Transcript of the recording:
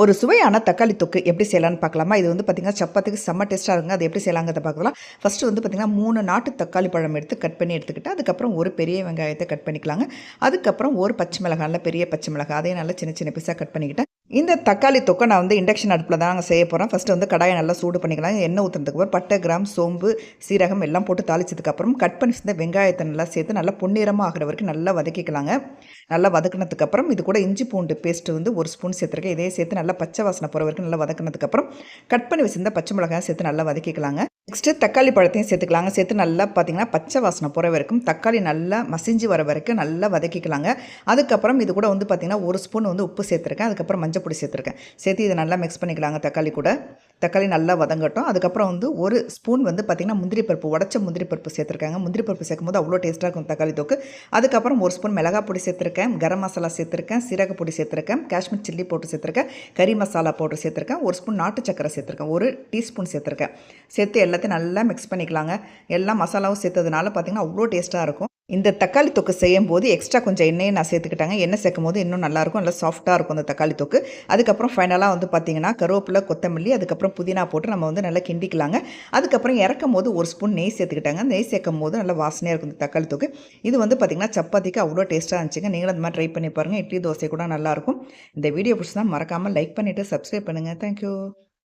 ஒரு சுவையான தக்காளி தொக்கு எப்படி செய்யலான்னு பார்க்கலாமா? இது வந்து பார்த்திங்கன்னா சப்பாத்திக்கு செம்ம டேஸ்ட்டாக இருக்குங்க. அது எப்படி செய்யலாங்கிறத பார்க்கலாம். ஃபஸ்ட்டு வந்து பார்த்திங்கன்னா 3 நாட்டு தக்காளி பழம் எடுத்து கட் பண்ணி எடுத்துக்கிட்டு, அதுக்கப்புறம் ஒரு பெரிய வெங்காயத்தை கட் பண்ணிக்கலாங்க. அதுக்கப்புறம் ஒரு பச்சை மிளகாய், நல்ல பெரிய பச்சை மிளகாய், அதையும் நல்லா சின்ன சின்ன பீஸாக கட் பண்ணிக்கிட்டேன். இந்த தக்காளி தொக்கை நான் வந்து இண்டக்ஷன் அடுப்பில் தாங்க செய்ய போகிறேன். ஃபஸ்ட்டு வந்து கடாயை நல்லா சூடு பண்ணிக்கலாம். எண்ணெய் ஊற்றுனதுக்கு அப்புறம் பட்டை, கிராம், சோம்பு, சீரகம் எல்லாம் போட்டு தாளிச்சதுக்கப்புறம் கட் பண்ணி வச்சிருந்த வெங்காயத்தை நல்லா சேர்த்து நல்லா பொன்னிறமாக ஆகிற வரைக்கும் நல்லா வதக்கிக்கலாங்க. நல்லா வதக்கினதுக்கப்புறம் இது கூட இஞ்சி பூண்டு பேஸ்ட்டு வந்து 1 ஸ்பூன் சேர்த்துருக்கேன். இதே சேர்த்து நல்லா பச்சை வாசனை போகிற வரைக்கும் நல்லா வதக்கினதுக்கப்புறம் கட் பண்ணி வச்சிருந்த பச்சை மிளகாயும் சேர்த்து நல்லா வதக்கிக்கலாங்க. நெக்ஸ்ட்டு தக்காளி பழத்தையும் சேர்த்துக்கலாங்க. சேர்த்து நல்லா பார்த்திங்கன்னா பச்சை வாசனை போகிற வரைக்கும் தக்காளி நல்லா மசிஞ்சு வர வரைக்கும் நல்லா வதக்கிக்கலாங்க. அதுக்கப்புறம் இது கூட வந்து பார்த்திங்கன்னா 1 ஸ்பூன் வந்து உப்பு சேர்த்துருக்கேன். அதுக்கப்புறம் மஞ்சள் பொடி சேர்த்துருக்கேன். சேர்த்து இதை நல்லா மிக்ஸ் பண்ணிக்கலாங்க தக்காளி கூட. தக்காளி நல்லா வதங்கட்டும். அதுக்கப்புறம் வந்து 1 ஸ்பூன் வந்து பார்த்திங்கன்னா முந்திரி பருப்பு, உடச்ச முந்திரி பருப்பு சேர்த்துருக்காங்க. முந்திரி பருப்பு சேர்க்கும்போது அவ்வளோ டேஸ்ட்டாக இருக்கும் தக்காளி தொக்கு. அதுக்கப்புறம் 1 ஸ்பூன் மிளகாய் பொடி சேர்த்துருக்கேன், கரம் மசாலா சேர்த்துருக்கேன், சீரக பொடி சேர்த்துருக்கேன், காஷ்மீர் சில்லி பவுடர் சேர்த்துருக்கேன், கறி மசாலா பவுடர் சேர்த்துருக்கேன், 1 ஸ்பூன் நாட்டு சக்கரை சேர்த்துருக்கேன், 1 டீஸ்பூன் சேர்த்துருக்கேன். சேர்த்து எல்லாத்தையும் நல்லா மிக்ஸ் பண்ணிக்கலாங்க. எல்லா மசாலாவும் சேர்த்ததுனால பார்த்திங்கன்னா அவ்வளோ டேஸ்ட்டாக இருக்கும். இந்த தக்காளி தொக்கு செய்யும் போது எக்ஸ்ட்ரா கொஞ்சம் எண்ணெயை நான் சேர்த்துக்கிட்டாங்க. எண்ணெய் சேர்க்கும் போது இன்னும் நல்லாயிருக்கும், நல்லா சாஃப்ட்டாக இருக்கும் அந்த தக்காளி தொக்கு. அதுக்கப்புறம் ஃபைனலாக வந்து பார்த்திங்கன்னா கருவேப்பிலை, கொத்தமல்லி, அதுக்கப்புறம் புதினா போட்டு நம்ம வந்து நல்லா கிண்டிக்கலாங்க. அதுக்கப்புறம் இறக்கும் போது 1 ஸ்பூன் நெய் சேர்த்துக்கிட்டாங்க. நெய் சேர்க்கும் போது நல்லா வாசனையாக இருக்கும் இந்த தக்காளி தொக்கு. இது வந்து பார்த்திங்கன்னா சப்பாத்திக்கு அவ்வளோ டேஸ்ட்டாக இருந்துச்சுங்க. நீங்களும் அந்த மாதிரி ட்ரை பண்ணி பாருங்கள். இட்லி, தோசை கூட நல்லாயிருக்கும். இந்த வீடியோ பிடிச்சினா மறக்காமல் லைக் பண்ணிவிட்டு சப்ஸ்கிரைப் பண்ணுங்கள். தேங்க்யூ.